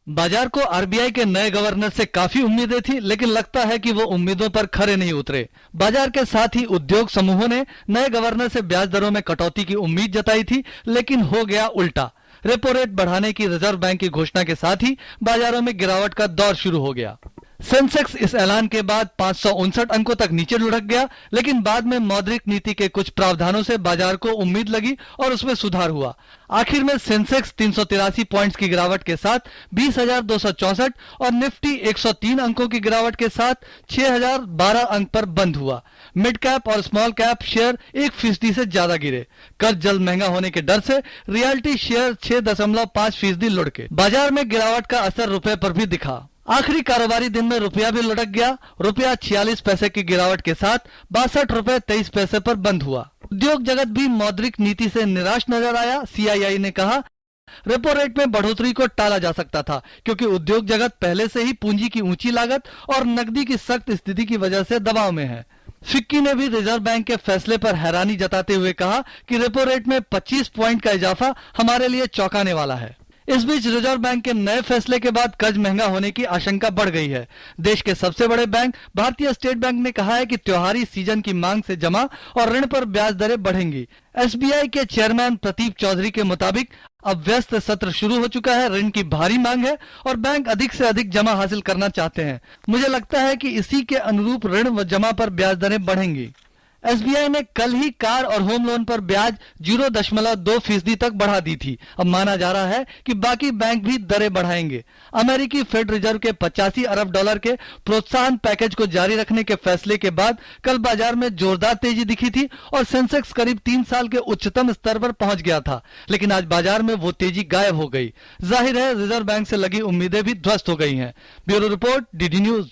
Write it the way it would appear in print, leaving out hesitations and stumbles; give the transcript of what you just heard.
बाजार को आरबीआई के नए गवर्नर से काफी उम्मीदें थी, लेकिन लगता है कि वो उम्मीदों पर खरे नहीं उतरे। बाजार के साथ ही उद्योग समूहों ने नए गवर्नर से ब्याज दरों में कटौती की उम्मीद जताई थी, लेकिन हो गया उल्टा। रेपो रेट बढ़ाने की रिजर्व बैंक की घोषणा के साथ ही बाजारों में गिरावट का दौर शुरू हो गया। सेंसेक्स इस ऐलान के बाद 559 अंकों तक नीचे लुढ़क गया, लेकिन बाद में मौद्रिक नीति के कुछ प्रावधानों से बाजार को उम्मीद लगी और उसमें सुधार हुआ। आखिर में सेंसेक्स 383 पॉइंट्स की गिरावट के साथ 20,264 और निफ्टी 103 अंकों की गिरावट के साथ 6,012 अंक पर बंद हुआ। मिड कैप और स्मॉल कैप शेयर 1% से ज्यादा गिरे। कर्ज जल्द महंगा होने के डर से रियल्टी शेयर 6.5% लुढ़के। बाजार में गिरावट का असर रुपए पर भी दिखा। आखिरी कारोबारी दिन में रुपया भी लुढ़क गया। रुपया 46 पैसे की गिरावट के साथ 62 रुपए 23 पैसे पर बंद हुआ। उद्योग जगत भी मौद्रिक नीति से निराश नजर आया। सीआईआई ने कहा, रेपो रेट में बढ़ोतरी को टाला जा सकता था, क्योंकि उद्योग जगत पहले से ही पूंजी की ऊंची लागत और नकदी की सख्त स्थिति की वजह से दबाव में है। फिक्की ने भी रिजर्व बैंक के फैसले पर हैरानी जताते हुए कहा कि रेपो रेट में 25 पॉइंट का इजाफा हमारे लिए चौंकाने वाला है। इस बीच रिजर्व बैंक के नए फैसले के बाद कर्ज महंगा होने की आशंका बढ़ गई है। देश के सबसे बड़े बैंक भारतीय स्टेट बैंक ने कहा है कि त्योहारी सीजन की मांग से जमा और ऋण पर ब्याज दरें बढ़ेंगी। एसबीआई के चेयरमैन प्रदीप चौधरी के मुताबिक अब व्यस्त सत्र शुरू हो चुका है, ऋण की भारी मांग है और बैंक अधिक से अधिक जमा हासिल करना चाहते हैं। मुझे लगता है कि इसी के अनुरूप ऋण व जमा पर ब्याज दरें बढ़ेंगी। एसबीआई ने कल ही कार और होम लोन पर ब्याज 0.2% तक बढ़ा दी थी। अब माना जा रहा है कि बाकी बैंक भी दरें बढ़ाएंगे। अमेरिकी फेड रिजर्व के 85 अरब डॉलर के प्रोत्साहन पैकेज को जारी रखने के फैसले के बाद कल बाजार में जोरदार तेजी दिखी थी और सेंसेक्स करीब 3 साल के उच्चतम स्तर पर पहुंच गया था, लेकिन आज बाजार में वो तेजी गायब हो गई। जाहिर है रिजर्व बैंक से लगी उम्मीदें भी ध्वस्त हो गई हैं। Bureau report, DD news.